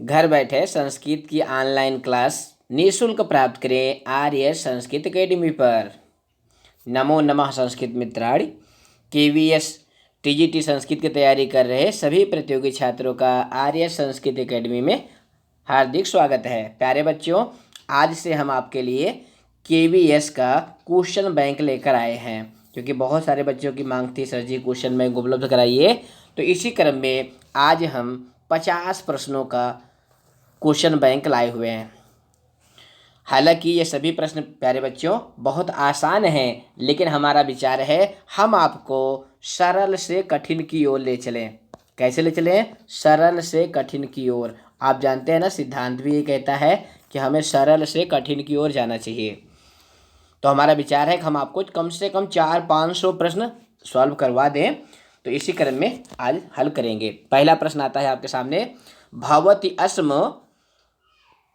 घर बैठे संस्कृत की ऑनलाइन क्लास निःशुल्क प्राप्त करें आर्य संस्कृत अकेडमी पर। नमो नमः संस्कृत मित्राणि। KVS TGT संस्कृत की तैयारी कर रहे सभी प्रतियोगी छात्रों का आर्य संस्कृत अकेडमी में हार्दिक स्वागत है। प्यारे बच्चों, आज से हम आपके लिए KVS का क्वेश्चन बैंक लेकर आए हैं, क्योंकि बहुत सारे बच्चों की मांग थी, सर जी क्वेश्चन बैंक उपलब्ध कराइए। तो इसी क्रम में आज हम 50 प्रश्नों का क्वेश्चन बैंक लाए हुए हैं। हालांकि ये सभी प्रश्न प्यारे बच्चों बहुत आसान हैं, लेकिन हमारा विचार है हम आपको सरल से कठिन की ओर ले चलें। कैसे ले चलें? सरल से कठिन की ओर। आप जानते हैं ना, सिद्धांत भी ये कहता है कि हमें सरल से कठिन की ओर जाना चाहिए। तो हमारा विचार है कि हम आपको कम से कम 400-500 प्रश्न सॉल्व करवा दें। तो इसी क्रम में आज हल करेंगे। पहला प्रश्न आता है आपके सामने, भवति अस्म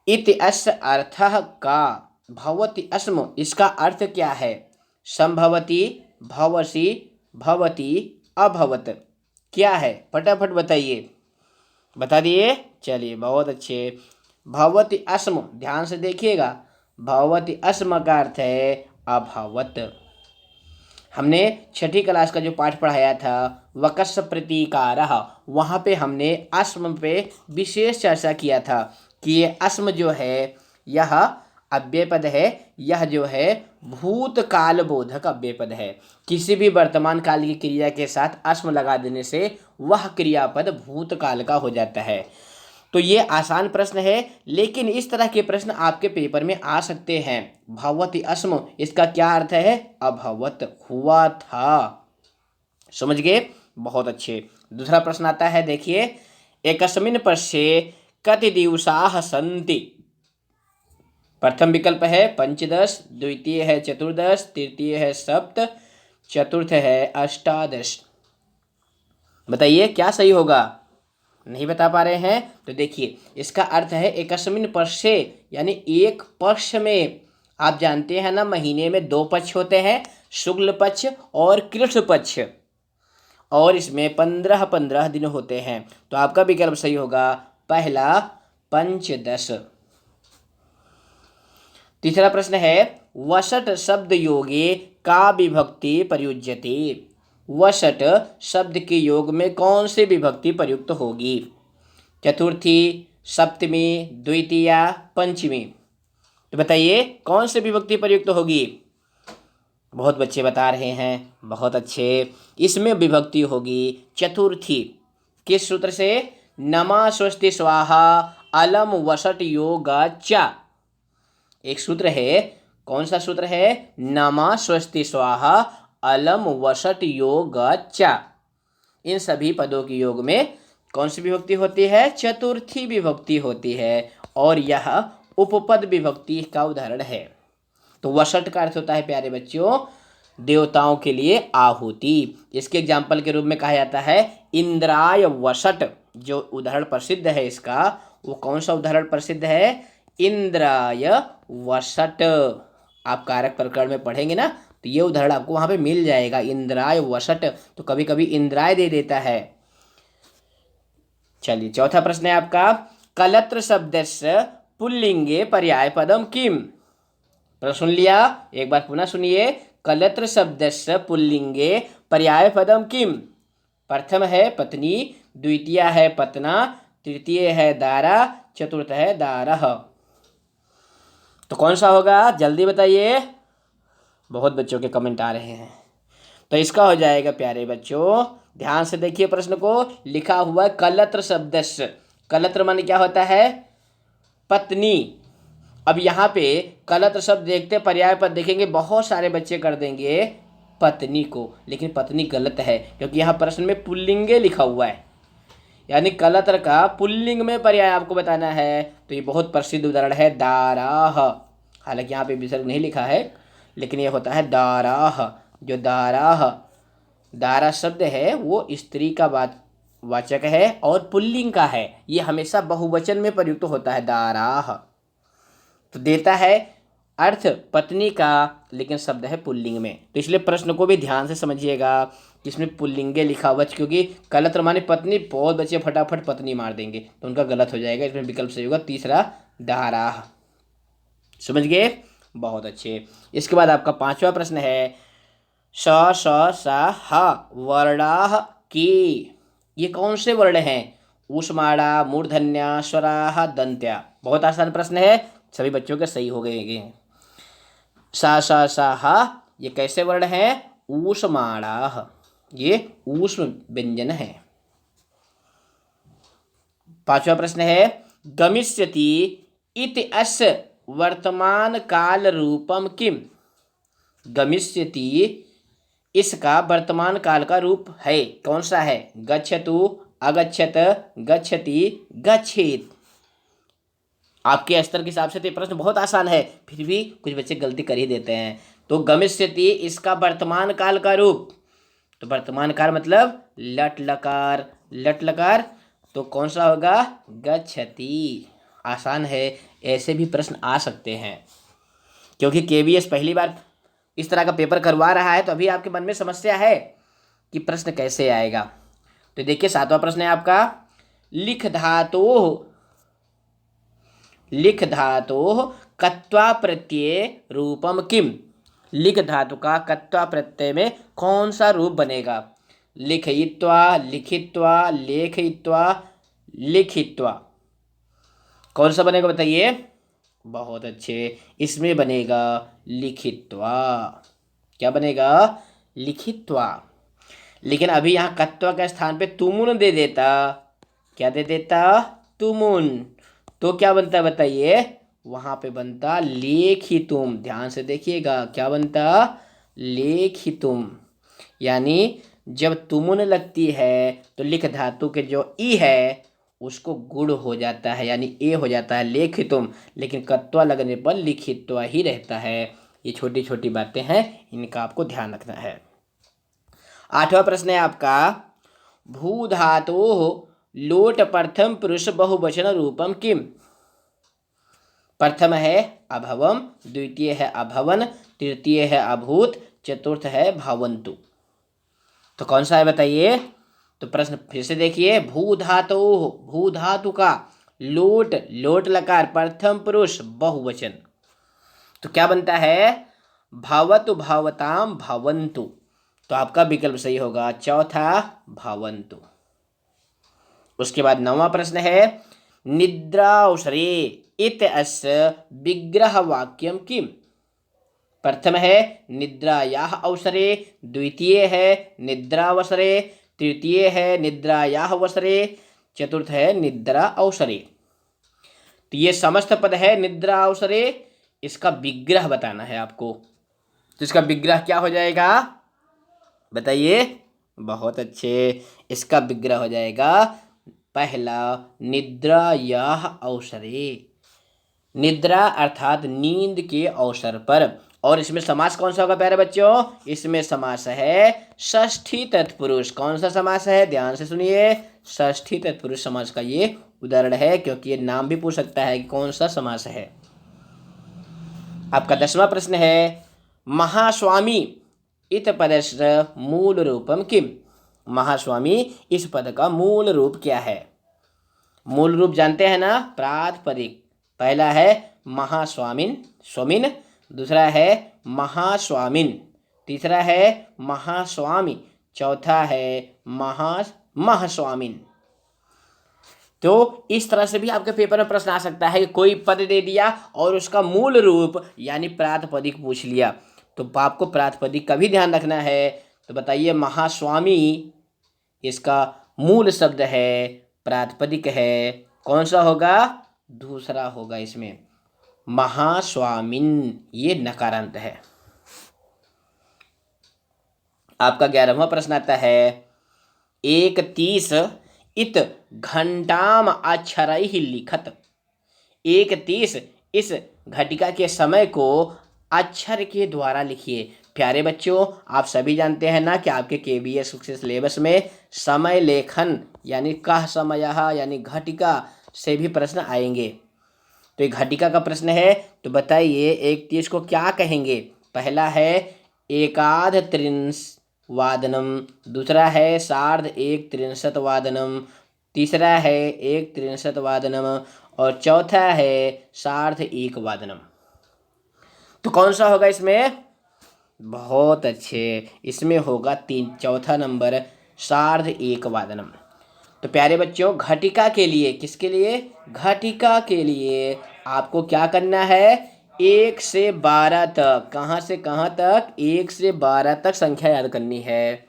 इति अस्य अर्थः का। भवति अस्म, इसका अर्थ क्या है? संभवति, भवसि, भवति, अभवत, क्या है? फटाफट बताइए। बता दिए? चलिए, बहुत अच्छे। भवति अस्म, ध्यान से देखिएगा, भवति अस्म का अर्थ है अभवत। हमने छठी क्लास का जो पाठ पढ़ाया था वकस प्रतीकारः, वहाँ पे हमने अस्म पे विशेष चर्चा किया था कि ये अस्म जो है यह अव्यय पद है। यह जो है भूतकाल बोधक अव्यय पद है। किसी भी वर्तमान काल की क्रिया के साथ अस्म लगा देने से वह क्रियापद भूतकाल का हो जाता है। तो ये आसान प्रश्न है, लेकिन इस तरह के प्रश्न आपके पेपर में आ सकते हैं। भवति अस्म, इसका क्या अर्थ है? अभवत, हुआ था। समझ गए? बहुत अच्छे। दूसरा प्रश्न आता है, देखिए, एकस्मिन् पश्ये कति दिवसाः सन्ति। प्रथम विकल्प है 15, द्वितीय है 14, तृतीय है 7, चतुर्थ है 18। बताइए क्या सही होगा? नहीं बता पा रहे हैं? तो देखिए, इसका अर्थ है एकस्मिन् पश्ये, यानी एक पक्ष में। आप जानते हैं ना, महीने में 2 पक्ष होते हैं, शुक्ल पक्ष और कृष्ण पक्ष, और इसमें 15-15 दिन होते हैं। तो आपका विकल्प सही होगा पहला 15। तीसरा प्रश्न है, वषट शब्द योगे का विभक्ति प्रयुज्यते। वषट शब्द के योग में कौन सी विभक्ति प्रयुक्त होगी? चतुर्थी, सप्तमी, द्वितीया, पंचमी। तो बताइए कौन सी विभक्ति प्रयुक्त होगी? बहुत बच्चे बता रहे हैं, बहुत अच्छे। इसमें विभक्ति होगी चतुर्थी। किस सूत्र से? नमा स्वस्ति स्वाहा अलम वषट योग च। एक सूत्र है, कौन सा सूत्र है? नमा स्वस्ति स्वाहा अलम वषट योग च। इन सभी पदों के योग में कौन सी विभक्ति होती है? चतुर्थी विभक्ति होती है, और यह उपपद विभक्ति का उदाहरण है। तो वषट का अर्थ होता है प्यारे बच्चों देवताओं के लिए आहुति। इसके एग्जाम्पल के रूप में कहा जाता है इंद्राय वषट। जो उदाहरण प्रसिद्ध है इसका, वो कौन सा उदाहरण प्रसिद्ध है? इंद्राय वषट। आप कारक प्रकरण में पढ़ेंगे ना, तो ये उदाहरण आपको वहां पे मिल जाएगा, इंद्राय वषट। तो कभी कभी इंद्राय दे देता है। चलिए, चौथा प्रश्न है आपका, कलत्र शब्दस्य पुल्लिंगे पर्यायपदम किम। प्रश्न सुन लिया? एक बार पुनः सुनिए। कलत्र शब्दस्य पुल्लिंगे पर्यायपदम किम। प्रथम है पत्नी, द्वितीय है पत्ना, तृतीय है दारा, चतुर्थ है दारः। तो कौन सा होगा? जल्दी बताइए, बहुत बच्चों के कमेंट आ रहे हैं। तो इसका हो जाएगा प्यारे बच्चों, ध्यान से देखिए प्रश्न को, लिखा हुआ है कलत्र शब्दस्य। कलत्र माने क्या होता है? पत्नी। अब यहाँ पे कलत्र शब्द देखते, पर्याय पद देखेंगे, बहुत सारे बच्चे कर देंगे पत्नी को, लेकिन पत्नी गलत है, क्योंकि यहाँ प्रश्न में पुल्लिंगे लिखा हुआ है। यानी कलत्र का पुल्लिंग में पर्याय आपको बताना है। तो ये बहुत प्रसिद्ध उदाहरण है दाराह। हालांकि यहाँ पे विसर्ग नहीं लिखा है, लेकिन ये होता है दाराह। जो दाराह, दारा शब्द है वो स्त्री का वाचक है और पुल्लिंग का है। ये हमेशा बहुवचन में प्रयुक्त होता है दाराह। तो देता है अर्थ पत्नी का, लेकिन शब्द है पुल्लिंग में। तो इसलिए प्रश्न को भी ध्यान से समझिएगा कि इसमें पुल्लिंगे लिखा हुआ है, क्योंकि गलत माने पत्नी, बहुत बच्चे फटाफट पत्नी मार देंगे तो उनका गलत हो जाएगा। इसमें विकल्प सही होगा तीसरा, दाराह। समझ गए, बहुत अच्छे। इसके बाद आपका पांचवा प्रश्न है, स स सा हा वर्णाह की, ये कौन से वर्ण हैं? ऊष्माणा, मूर्धन्या, स्वराह, दंत्या। बहुत आसान प्रश्न है, सभी बच्चों के सही हो गए। सा हा, ये कैसे वर्ण है? ऊष्माणाह, ये ऊष्म व्यंजन है। पांचवा प्रश्न है, गमिष्यति इति अस्य वर्तमान काल रूपम किम? गमिष्यति, इसका वर्तमान काल का रूप है, कौन सा है? गच्छतु, अगच्छत, गच्छति, गच्छेत। आपके स्तर के हिसाब से तो ये प्रश्न बहुत आसान है, फिर भी कुछ बच्चे गलती कर ही देते हैं। तो गमिष्यति, इसका वर्तमान काल का रूप, तो वर्तमान काल मतलब लट लकार, लट लकार, तो कौन सा होगा? गच्छति। आसान है, ऐसे भी प्रश्न आ सकते हैं, क्योंकि केवीएस पहली बार इस तरह का पेपर करवा रहा है, तो अभी आपके मन में समस्या है कि प्रश्न कैसे आएगा। तो देखिए सातवां प्रश्न है आपका, लिख धातोः, लिख धातोः कत्वा प्रत्यय रूपम किम? लिख धातु का कत्वा प्रत्यय में कौन सा रूप बनेगा? लिखयित्वा, लिखित्वा, लेखयित्वा, लिखित्वा, कौन सा बनेगा बताइए? बहुत अच्छे, इसमें बनेगा लिखित्वा। क्या बनेगा? लिखित्वा। लेकिन अभी यहाँ कत्वा के स्थान पे तुमुन दे देता, क्या दे देता? तुमुन, तो क्या बनता बताइए? वहां पे बनता लेखितुम। ध्यान से देखिएगा, क्या बनता? लेखितुम। यानी जब तुमुन लगती है तो लिख धातु के जो ई है उसको गुण हो जाता है, यानी ए हो जाता है, लेखितुम। लेकिन कत्वा लगने पर लिखित्वा ही रहता है। ये छोटी छोटी बातें हैं, इनका आपको ध्यान रखना है। आठवां प्रश्न है आपका, भू धातोः लोट प्रथम पुरुष बहुवचन रूपम किम? प्रथम है अभवम, द्वितीय है अभवन, तृतीय है अभूत, चतुर्थ है भवन्तु। तो कौन सा है बताइए? तो प्रश्न फिर से देखिए, भू धातोः, भू धातु का लोट, लोट लकार, प्रथम पुरुष बहुवचन, तो क्या बनता है? भवतु, भवताम, भवन्तु। तो आपका विकल्प सही होगा चौथा, भवन्तु। उसके बाद नौवां प्रश्न है, निद्रावसरे इत्यस्य विग्रह वाक्यम किम? प्रथम है निद्रायाः अवसरे, द्वितीय है निद्रावसरे, तृतीय है निद्रायाः अवसरे, चतुर्थ है निद्रा अवसरे। तो ये समस्त पद है निद्रा अवसरे, इसका विग्रह बताना है आपको। तो इसका विग्रह क्या हो जाएगा बताइए? बहुत अच्छे, इसका विग्रह हो जाएगा पहला, निद्रायाः अवसरे। निद्रा अर्थात नींद के अवसर पर। और इसमें समास कौन सा होगा प्यारे बच्चों? इसमें समास है षष्ठी तत्पुरुष। कौन सा समास है? ध्यान से सुनिए, षष्ठी तत्पुरुष समास का ये उदाहरण है, क्योंकि ये नाम भी पूछ सकता है कि कौन सा समास है। आपका 10वां प्रश्न है, महास्वामी इत पदस्य मूल रूपम किम? महास्वामी इस पद का मूल रूप क्या है? मूल रूप जानते हैं ना, प्रातिपदिक। पहला है महास्वामिन, स्वामिन, दूसरा है महास्वामिन, तीसरा है महास्वामी, चौथा है महास्वामिन। तो इस तरह से भी आपके पेपर में प्रश्न आ सकता है कि कोई पद दे दिया और उसका मूल रूप यानी प्रातिपदिक पूछ लिया, तो आपको प्रातिपदिक का भी ध्यान रखना है। तो बताइए, महास्वामी इसका मूल शब्द है, प्रातिपदिक है, कौन सा होगा? दूसरा होगा इसमें, महास्वामिन, ये नकारांत है। आपका 11वां प्रश्न आता है, 1:30 इत घंटाम अक्षरैः लिखत। 1:30 इस घटिका के समय को अक्षर के द्वारा लिखिए। प्यारे बच्चों, आप सभी जानते हैं ना कि आपके केबीएस सिलेबस में समय लेखन यानी कह समयः यानी घटिका से भी प्रश्न आएंगे। तो ये घटिका का प्रश्न है। तो बताइए 31 को क्या कहेंगे? पहला है एकाध त्रिंश वादनम, दूसरा है सार्ध एक त्रिंशत वादनम, तीसरा है एक त्रिंशत वादनम और चौथा है सार्ध एक वादनम। तो कौन सा होगा इसमें? बहुत अच्छे, इसमें होगा चौथा नंबर सार्ध एक वादनम। तो प्यारे बच्चों, घटिका के लिए, किसके लिए? घटिका के लिए आपको क्या करना है? 1 से 12 तक, कहाँ से कहाँ तक? 1 से 12 तक संख्या याद करनी है।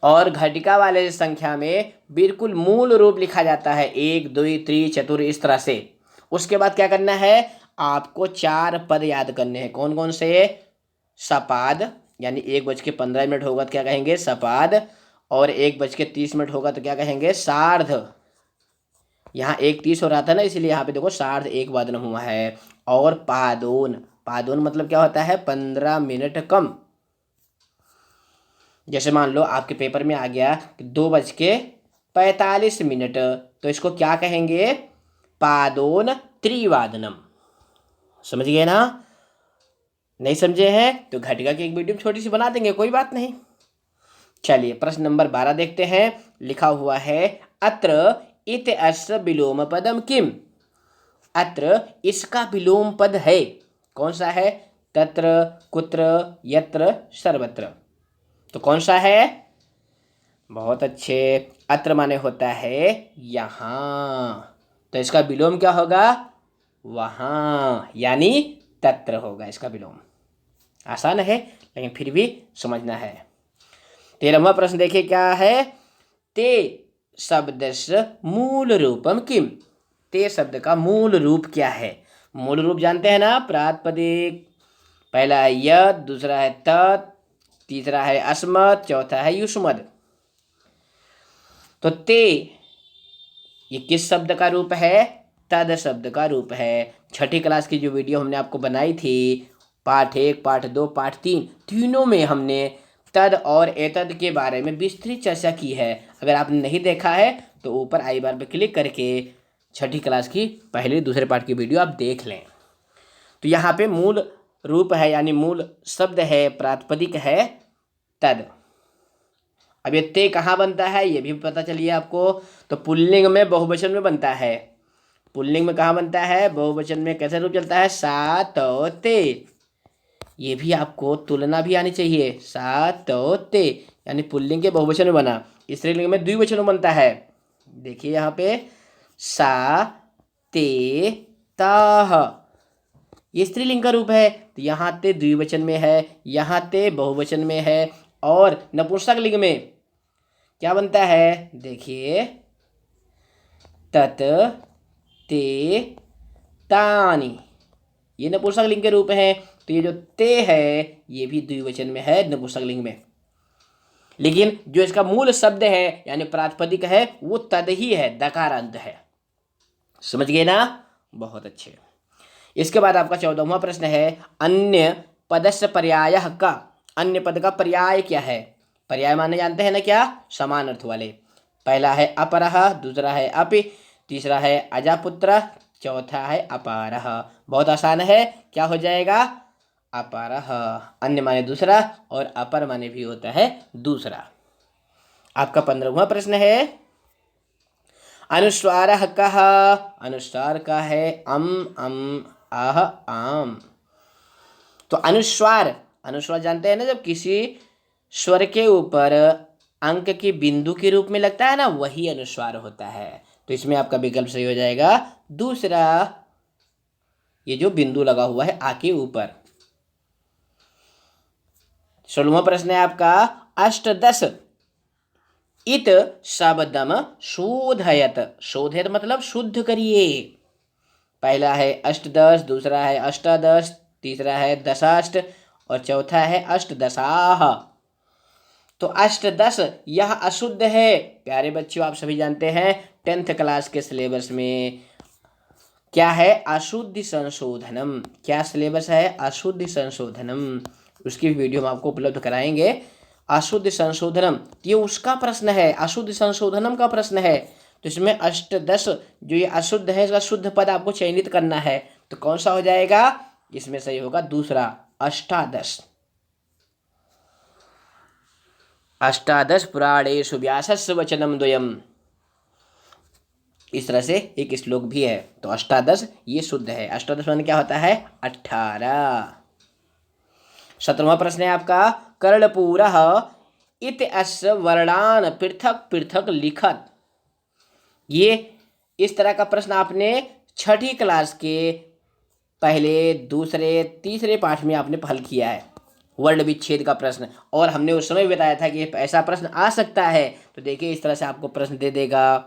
और घटिका वाले संख्या में बिल्कुल मूल रूप लिखा जाता है, 1 2 3 चतुर, इस तरह से। उसके बाद क्या करना है? आपको 4 पद याद करने हैं। कौन कौन से? सपाद, यानी 1:15 होगा तो क्या कहेंगे? सपाद। और 1:30 होगा तो क्या कहेंगे? सार्ध। यहाँ 1:30 हो रहा था ना, इसलिए यहाँ पे देखो सार्ध एक वादन हुआ है। और पादोन, पादोन मतलब क्या होता है? 15 मिनट कम। जैसे मान लो आपके पेपर में आ गया 2:45, तो इसको क्या कहेंगे? पादोन त्रिवादनम। समझ गए ना? नहीं समझे हैं तो घटिका की एक वीडियो छोटी सी बना देंगे, कोई बात नहीं। चलिए प्रश्न नंबर 12 देखते हैं। लिखा हुआ है अत्र इत अस्य विलोम पदम किम। अत्र इसका विलोम पद है, कौन सा है? तत्र, कुत्र, यत्र, सर्वत्र। तो कौन सा है? बहुत अच्छे, अत्र माने होता है यहाँ, तो इसका विलोम क्या होगा? वहाँ, यानी तत्र होगा इसका विलोम। आसान है लेकिन फिर भी समझना है। 13वां प्रश्न देखिए क्या है? ते शब्दस्य मूल रूपम किम। ते शब्द का मूल रूप क्या है? मूल रूप जानते हैं ना? प्रातिपदिक, पहला है यद, दूसरा है तत्, तीसरा है अस्मत्, चौथा है युष्मद्। तो ते ये किस शब्द का रूप है? तद शब्द का रूप है। छठी क्लास की जो वीडियो हमने आपको बनाई थी, पाठ 1, पाठ 2, पाठ 3, तीनों में हमने तद और एतद के बारे में विस्तृत चर्चा की है। अगर आपने नहीं देखा है तो ऊपर आई बार पर क्लिक करके छठी क्लास की पहले दूसरे पाठ की वीडियो आप देख लें। तो यहाँ पे मूल रूप है, यानी मूल शब्द है, प्रातिपदिक है तद। अब ये ते कहाँ बनता है ये भी पता चलिए आपको। तो पुल्लिंग में बहुवचन में बनता है। पुल्लिंग में कहाँ बनता है? बहुवचन में। कैसे रूप चलता है? सा तो ते। ये भी आपको तुलना भी आनी चाहिए। सा तो ते यानी पुल्लिंग के बहुवचन में बना। स्त्रीलिंग में द्विवचन में बनता है। देखिए यहाँ पे सा ते ताह, ये स्त्रीलिंग का रूप है। तो यहाँ ते द्विवचन में है, यहाँ ते बहुवचन में है। और नपुंसक लिंग में क्या बनता है? देखिए तत ते तानी, ये नपुंसक लिंग के रूप है। तो ये जो ते है ये भी द्विवचन में है, नपुंसक लिंग में। लेकिन जो इसका मूल शब्द है यानी प्रातिपदिक है वो तद ही है, दकारांत है। समझ गए ना? बहुत अच्छे। इसके बाद आपका 14वां प्रश्न है अन्य पदस्य पर्यायः का। अन्य पद का पर्याय क्या है? पर्याय माने जानते हैं ना क्या? समान अर्थ वाले। पहला है अपरः, दूसरा है अपि, तीसरा है अजापुत्र, चौथा है अपारः। बहुत आसान है, क्या हो जाएगा? अपारः। अन्य माने दूसरा और अपर माने भी होता है दूसरा। आपका 15वां प्रश्न है अनुस्वारः कः। अनुस्वार का है अम आह आम। तो अनुस्वार, अनुस्वार जानते हैं ना, जब किसी स्वर के ऊपर अंक की बिंदु के रूप में लगता है ना, वही अनुस्वार होता है। तो इसमें आपका विकल्प सही हो जाएगा दूसरा, ये जो बिंदु लगा हुआ है आ के ऊपर। 16वां प्रश्न है आपका अष्टदश इत शब्दम शोधयत। शोधयत मतलब शुद्ध करिए। पहला है अष्टदश, दूसरा है अष्टादश, तीसरा है दशाष्ट और चौथा है अष्टदशाह। तो अष्टदश यह अशुद्ध है। प्यारे बच्चों, आप सभी जानते हैं 10th क्लास के सिलेबस में क्या है? अशुद्धि संशोधनम। क्या सिलेबस है? अशुद्धि संशोधनम। उसकी भी वीडियो हम आपको उपलब्ध कराएंगे। अशुद्धि संशोधनम ये उसका प्रश्न है, अशुद्धि संशोधनम का प्रश्न है। तो इसमें अष्टदश जो ये अशुद्ध है इसका शुद्ध पद आपको चयनित करना है। तो कौन सा हो जाएगा? इसमें सही होगा दूसरा, अष्टादश। अष्टादश पुराणेषु व्यासस्य वचनम द्वयम्, इस तरह से एक श्लोक भी है। तो अष्टादश ये शुद्ध है। अष्टादश मान क्या होता है? 18। 17वां प्रश्न है आपका, कर्णपूरः इत्यस्य वर्णान् पृथक पृथक लिखत। ये इस तरह का प्रश्न आपने छठी क्लास के पहले, दूसरे, तीसरे पाठ में आपने हल किया है, वर्ण विच्छेद का प्रश्न। और हमने उस समय बताया था कि ऐसा प्रश्न आ सकता है। तो देखिए इस तरह से आपको प्रश्न दे देगा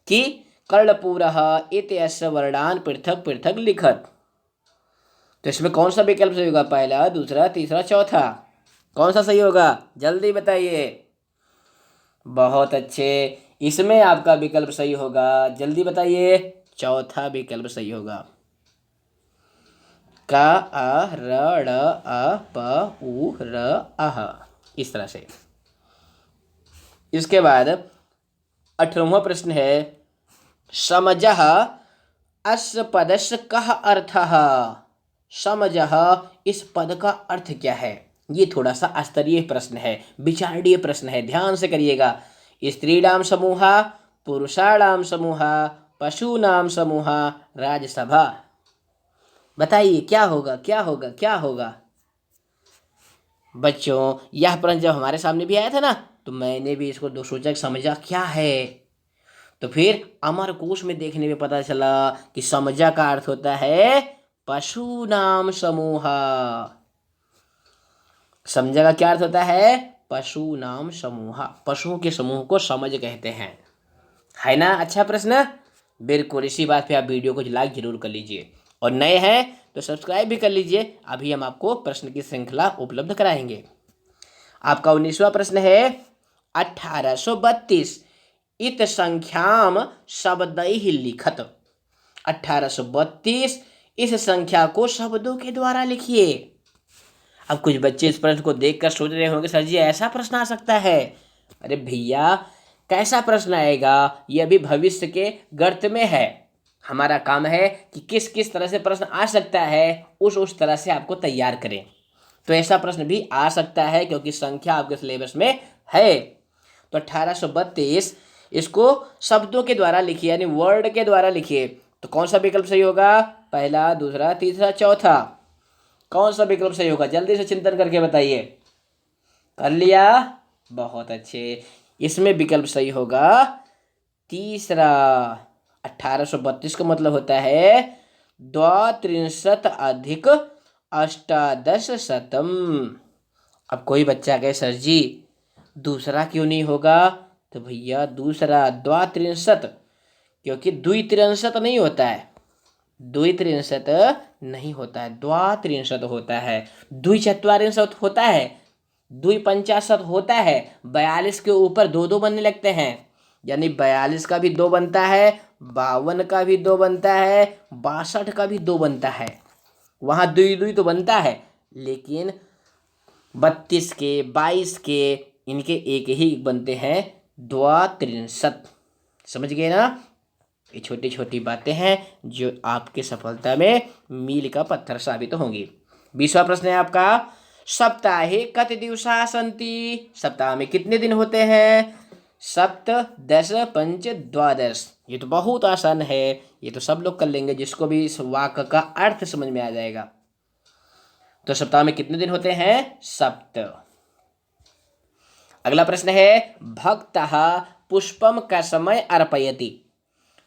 कि कर्णपूरः इत्यस्य वर्णान् पृथक पृथक लिखत। तो इसमें कौन सा विकल्प सही होगा? पहला, दूसरा, तीसरा, चौथा? कौन सा सही होगा? जल्दी बताइए। बहुत अच्छे, इसमें आपका विकल्प सही होगा। जल्दी बताइए। चौथा विकल्प सही होगा। का आ र ड़ अ प उ र अह, इस तरह से। इसके बाद 18वां प्रश्न है, समजः अस्य पदस्य कः अर्थः। समजः, इस पद का अर्थ क्या है? ये थोड़ा सा स्तरीय प्रश्न है, विचारणीय प्रश्न है, ध्यान से करिएगा। स्त्रीणाम समूह, पुरुषाणाम समूह, पशूनाम समूह, राजसभा। बताइए क्या होगा, क्या होगा, क्या होगा? बच्चों, यह प्रश्न जब हमारे सामने भी आया था ना, तो मैंने भी इसको दो सोचा समझा क्या है। तो फिर अमर कोश में देखने में पता चला कि समझा का अर्थ होता है पशु नाम समूह। समझा का क्या अर्थ होता है? पशु नाम समूह। पशुओं के समूह को समझ कहते हैं। है ना अच्छा प्रश्न? बिल्कुल, इसी बात पे आप वीडियो को लाइक जरूर कर लीजिए, और नए हैं तो सब्सक्राइब भी कर लीजिए। अभी हम आपको प्रश्न की श्रृंखला उपलब्ध कराएंगे। आपका 19वां प्रश्न है, 1832 इत संख्याम शब्दैः लिखत। 1832 इस संख्या को शब्दों के द्वारा लिखिए। अब कुछ बच्चे इस प्रश्न को देखकर सोच रहे होंगे, सर जी ऐसा प्रश्न आ सकता है? अरे भैया, कैसा प्रश्न आएगा? ये अभी भविष्य के गर्त में है। हमारा काम है कि किस किस तरह से प्रश्न आ सकता है उस तरह से आपको तैयार करें। तो ऐसा प्रश्न भी आ सकता है क्योंकि संख्या आपके सिलेबस में है। तो 1832 इसको शब्दों के द्वारा लिखिए, यानी वर्ड के द्वारा लिखिए। तो कौन सा विकल्प सही होगा? पहला, दूसरा, तीसरा, चौथा? कौन सा विकल्प सही होगा? जल्दी से चिंतन करके बताइए। कर लिया? बहुत अच्छे, इसमें विकल्प सही होगा तीसरा। 1832 का मतलब होता है 32 अधिक अष्टादश शतम। अब कोई बच्चा कहे सर जी दूसरा क्यों नहीं होगा? तो भैया दूसरा 32, क्योंकि द्वित्रिंशत नहीं होता है, द्वित्रिंशत नहीं होता है, द्वात्रिंशत होता है। द्विचत्वारिंशत होता है, द्विपंचाशत होता है। 42 के ऊपर दो दो बनने लगते हैं, यानी 42 का भी 2 बनता है, 52 का भी 2 बनता है, 62 का भी 2 बनता है। वहाँ दुई दुई तो बनता है, लेकिन 32 के, 22 के, इनके एक ही बनते हैं, द्वात्रिंशत। समझ गए ना? ये छोटी छोटी बातें हैं जो आपके सफलता में मील का पत्थर साबित होंगी। 20वां प्रश्न है आपका, सप्ताहे कति दिवसा सन्ति। सप्ताह में कितने दिन होते हैं? सप्त, दश, पंच, द्वादश। ये तो बहुत आसान है, ये तो सब लोग कर लेंगे जिसको भी इस वाक्य का अर्थ समझ में आ जाएगा। तो सप्ताह में कितने दिन होते हैं? सप्त। अगला प्रश्न है, भक्तः पुष्पम कसमय अर्पयति।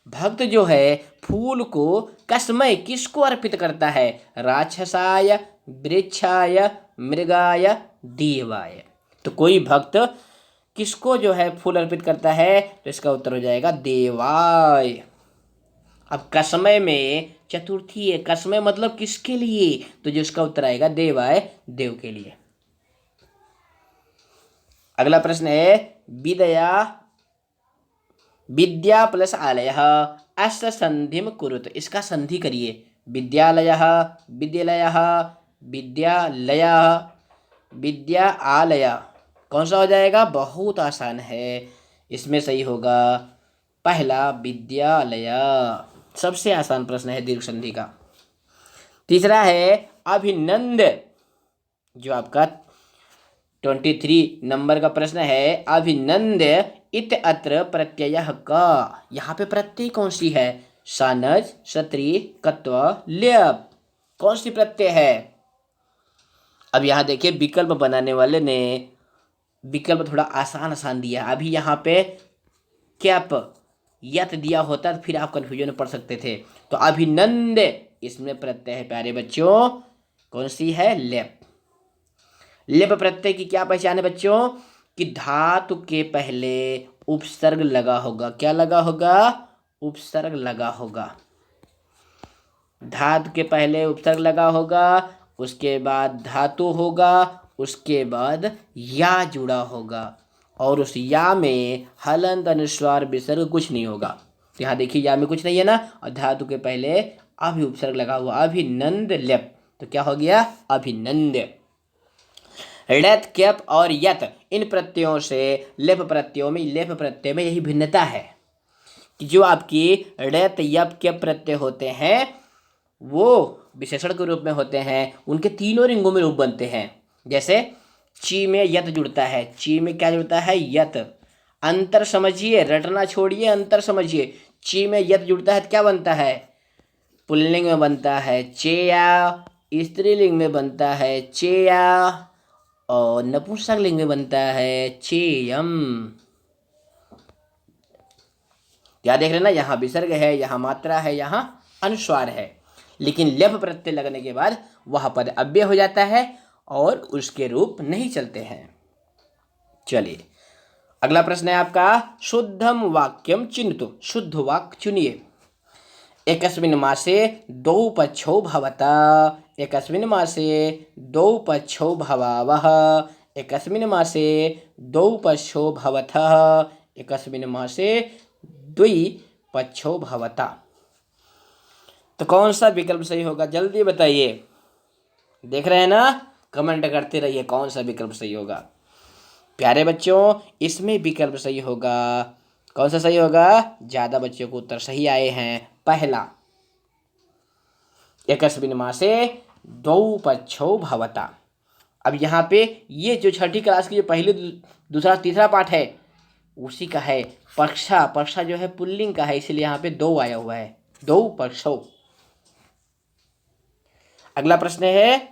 भक्त जो है फूल को कसमय किसको अर्पित करता है? राक्षसाय, वृक्षाय, मृगाय, देवाय। तो कोई भक्त किसको जो है फूल अर्पित करता है? तो इसका उत्तर हो जाएगा देवाय। अब कसमय में चतुर्थी है, कसमय मतलब किसके लिए? तो जो इसका उत्तर आएगा देवाय, देव के लिए। अगला प्रश्न है, विद्या प्लस आलयः अस्य संधिम कुरुत। इसका संधि करिए। विद्यालयः, विद्यालयः, विद्यालयः, विद्या आलय। कौन सा हो जाएगा? बहुत आसान है, इसमें सही होगा पहला विद्यालय। सबसे आसान प्रश्न है दीर्घ संधि का। तीसरा है अभिनंद, जो आपका 23 नंबर का प्रश्न है। अभिनंद इत अत्र प्रत्यय का, यहाँ पे प्रत्यय कौन सी है? सानज, क्षत्रिय, कत्व, ल्यप, कौन सी प्रत्यय है? अब यहाँ देखिए विकल्प बनाने वाले ने विकल्प थोड़ा आसान आसान दिया। अभी यहाँ पे कैप यत दिया होता तो फिर आप कंफ्यूजन में पड़ सकते थे। तो अभिनंद इसमें प्रत्यय है प्यारे बच्चों, कौन सी है? लेप। लेप प्रत्यय की क्या पहचान है बच्चों? कि धातु के पहले उपसर्ग लगा होगा। क्या लगा होगा? उपसर्ग लगा होगा। धातु के पहले उपसर्ग लगा होगा, उसके बाद धातु होगा, उसके बाद या जुड़ा होगा, और उस या में हलंत अनुस्वार विसर्ग कुछ नहीं होगा। तो यहाँ देखिए या में कुछ नहीं है ना, और धातु के पहले अभी उपसर्ग लगा हुआ। अभिनंद लेप, तो क्या हो गया? अभिनंद। ऋत, कैप और यत, इन प्रत्ययों से लेप प्रत्ययों में, लेप प्रत्यय में यही भिन्नता है कि जो आपकी ऋत, यप, कैप प्रत्यय होते हैं वो विशेषण के रूप में होते हैं, उनके तीनों रिंगों में रूप बनते हैं। जैसे ची में यत जुड़ता है, ची में क्या जुड़ता है? यत। अंतर समझिए, रटना छोड़िए, अंतर समझिए। ची में यत जुड़ता है तो क्या बनता है? पुल्लिंग में बनता है चेया, स्त्रीलिंग में बनता है चेया, और नपुंसकलिंग में बनता है चेयम। क्या देख रहे हैं ना, यहाँ विसर्ग है, यहाँ मात्रा है, यहाँ अनुस्वार है, लेकिन लेप प्रत्यय लगने के बाद वह पद अव्यय हो जाता है और उसके रूप नहीं चलते हैं। चलिए अगला प्रश्न है आपका, शुद्धम वाक्यम चिन्तु। शुद्ध वाक्य चुनिए। एकस्मिन् मासे द्वौ पक्षौ भवता, एकस्मिन् मासे द्वौ पक्षौ भवावः, एकस्मिन् मासे द्वौ पक्षौ भवतः, एकस्मिन् मासे द्वि पक्षौ भवता। तो कौन सा विकल्प सही होगा? जल्दी बताइए। देख रहे हैं ना, कमेंट करते रहिए कौन सा विकल्प सही होगा। प्यारे बच्चों इसमें विकल्प सही होगा, कौन सा सही होगा? ज्यादा बच्चों को उत्तर सही आए हैं, पहला। एकस्मिन् मासे द्वौ पक्षौ भवता। अब यहाँ पे ये जो छठी क्लास की जो पहले दूसरा तीसरा पाठ है उसी का है। पक्षा, पक्षा जो है पुल्लिंग का है, इसलिए यहाँ पे दो आया हुआ है, द्वौ पक्षौ। अगला प्रश्न है,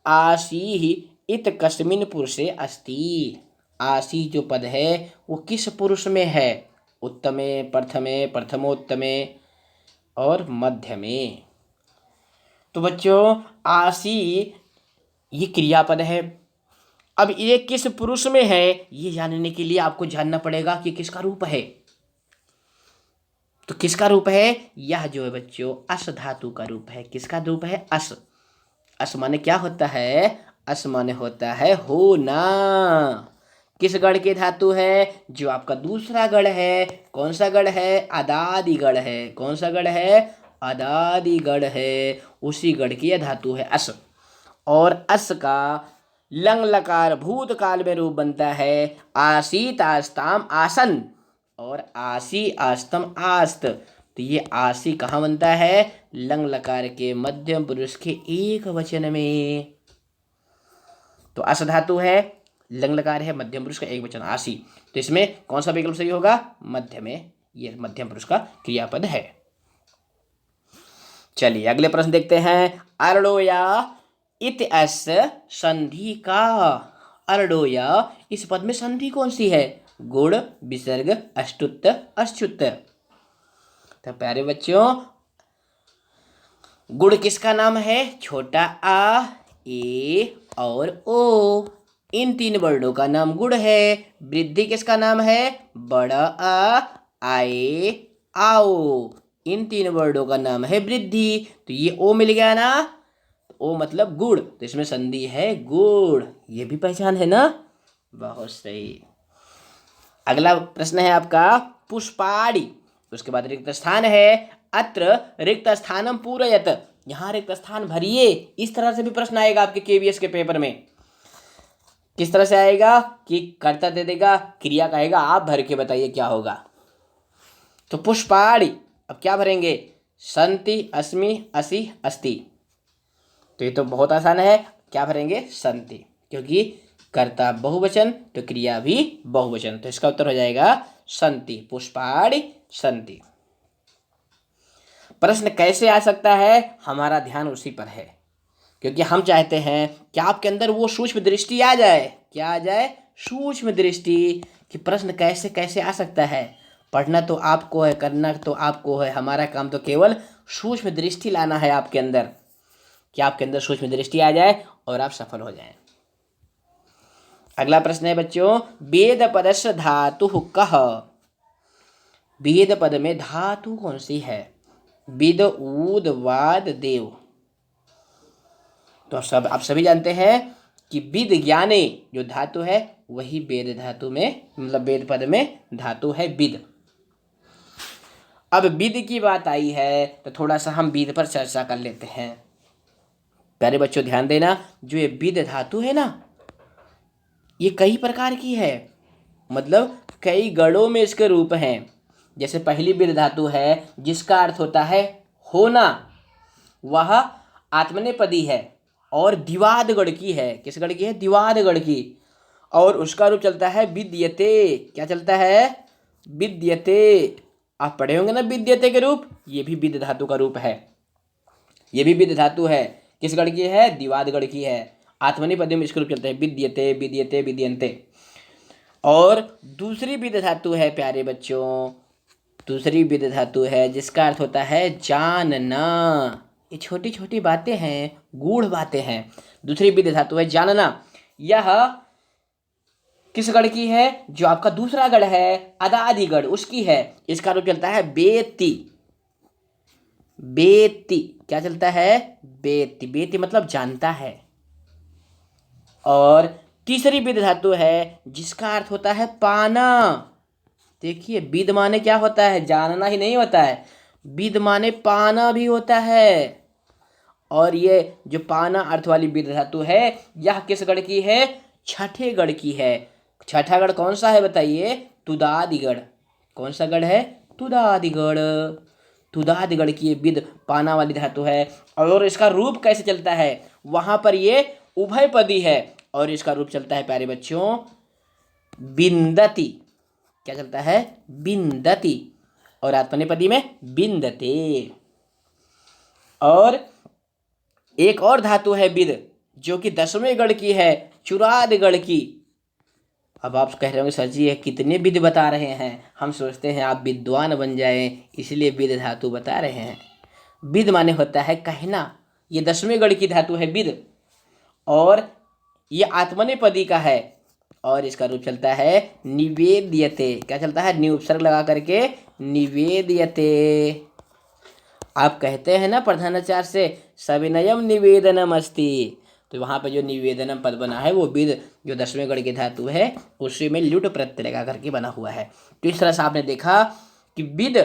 आसी इत कस्मिन् पुरुषे अस्ति। आसी जो पद है वो किस पुरुष में है? उत्तमे, प्रथमे, प्रथमोत्तमे और मध्यमे। तो बच्चों आसी ये क्रियापद है। अब ये किस पुरुष में है ये जानने के लिए आपको जानना पड़ेगा कि किसका रूप है। तो किसका रूप है? यह जो है बच्चों अस धातु का रूप है। किसका रूप है? अस। अस माने क्या होता है? अस माने होता है होना। किस गढ़ के धातु है? जो आपका दूसरा गढ़ है। कौन सा गढ़ है? अदादि गढ़ है। कौन सा गढ़ है? अदादि गढ़ है। उसी गढ़ की यह धातु है अस। और अस का लंग लकार भूतकाल में रूप बनता है आसीत आस्ताम आसन और आसी आस्तम आस्त। तो ये आसी कहाँ बनता है? लंग लकार के मध्यम पुरुष के एक वचन में। तो अस धातु है, लंग लकार है, मध्यम पुरुष का एक वचन आसी। तो इसमें कौन सा विकल्प सही होगा? मध्य में, ये मध्यम पुरुष का क्रियापद है। चलिए अगले प्रश्न देखते हैं। अर्डोया इत अस संधि का। अर्डोया इस पद में संधि कौन सी है? गुण, विसर्ग, अष्टुत्त, अश्चुत्त। तो प्यारे बच्चों गुण किसका नाम है? छोटा आ, ए और ओ, इन तीन वर्णों का नाम गुण है। वृद्धि किसका नाम है? बड़ा आ, आए, आओ, इन तीन वर्णों का नाम है वृद्धि। तो ये ओ मिल गया ना, ओ मतलब गुण, तो इसमें संधि है गुण। ये भी पहचान है ना, बहुत सही। अगला प्रश्न है आपका पुष्पाणि। उसके बाद रिक्त स्थान है। अत्र रिक्त स्थानम पूरयत। यहाँ रिक्त स्थान भरिए। इस तरह से भी प्रश्न आएगा आपके केवीएस के पेपर में। किस तरह से आएगा कि कर्ता दे देगा, क्रिया कहेगा, आप भर के बताइए क्या होगा। तो पुष्पाणि, अब क्या भरेंगे, संति, अस्मि, असि, अस्ति। तो ये तो बहुत आसान है, क्या भरेंगे, संति, क्योंकि कर्ता बहुवचन तो क्रिया भी बहुवचन, तो इसका उत्तर हो जाएगा संति, पुष्पाणि संति। प्रश्न कैसे आ सकता है, हमारा ध्यान उसी पर है, क्योंकि हम चाहते हैं कि आपके अंदर वो सूक्ष्म दृष्टि आ जाए। क्या आ जाए, सूक्ष्म दृष्टि, कि प्रश्न कैसे कैसे आ सकता है। पढ़ना तो आपको है, करना तो आपको है, हमारा काम तो केवल सूक्ष्म दृष्टि लाना है आपके अंदर, कि आपके अंदर सूक्ष्म दृष्टि आ जाए और आप सफल हो जाएं। अगला प्रश्न है बच्चों, वेद पदस्य धातु कः। वेद पद में धातु कौन सी है, विद, ऊद, वाद, देव। तो आप सभी जानते हैं कि विद ज्ञाने जो धातु है वही वेद धातु में, मतलब वेद पद में धातु है विद। अब विद की बात आई है तो थोड़ा सा हम विद पर चर्चा कर लेते हैं। प्यारे बच्चों ध्यान देना, जो ये विद धातु है ना, ये कई प्रकार की है, मतलब कई गणों में इसके रूप हैं। जैसे पहली विद धातु है जिसका अर्थ होता है होना, वह आत्मनेपदी है और द्विवाद गण की है। किस गण की है, द्विवाद गण की, और उसका रूप चलता है विद्यते। क्या चलता है, विद्यते। आप पढ़े होंगे ना विद्यते के रूप, ये भी विद धातु का रूप है, ये भी विद धातु है। किस गण की है, द्विवाद गण की है। आत्मनेपदी में इसका रूप चलता है विद्यते, विद्यते, विद्यन्ते। और दूसरी विद धातु है प्यारे बच्चों, दूसरी विद धातु है जिसका अर्थ होता है जानना। ये छोटी छोटी बातें हैं, गूढ़ बातें हैं। दूसरी विद धातु है जानना। यह किस गण की है, जो आपका दूसरा गण है अदादि गण, उसकी है। इसका रूप चलता है बेति, बेति। क्या चलता है, बेति, बेति मतलब जानता है। और तीसरी विद धातु है जिसका अर्थ होता है पाना। देखिए विद माने क्या होता है, जानना ही नहीं होता है, विद माने पाना भी होता है। और ये जो पाना अर्थ वाली विद धातु है, यह किस गण की है, छठे गण की है। छठा गण कौन सा है बताइए, तुदादि गण। कौन सा गण है, तुदादि गण। तुदादि गण की ये विद पाना वाली धातु है। और इसका रूप कैसे चलता है, वहां पर ये उभयपदी है और इसका रूप चलता है प्यारे बच्चों बिंदति। क्या चलता है, बिंदति। और आत्मनेपदी में बिंदते। और एक और धातु है विद, जो कि 10वें गण की है, चुराद गण की। अब आप कह रहे होंगे सर जी ये कितने विद बता रहे हैं, हम सोचते हैं आप विद्वान बन जाएं इसलिए विद धातु बता रहे हैं। विद माने होता है कहना, ये 10वें गण की धातु है विद, और ये आत्मनेपदी का है। और इसका रूप चलता है निवेद्यते। क्या चलता है, नि उपसर्ग लगा करके निवेद्यते। आप कहते हैं ना प्रधानाचार्य से सविनयम निवेदनम अस्ति, तो वहाँ पे जो निवेदनम पद बना है वो विद जो 10वें गण की धातु है उसी में लुट प्रत्यय लगा करके बना हुआ है। तो इस तरह से आपने देखा कि विद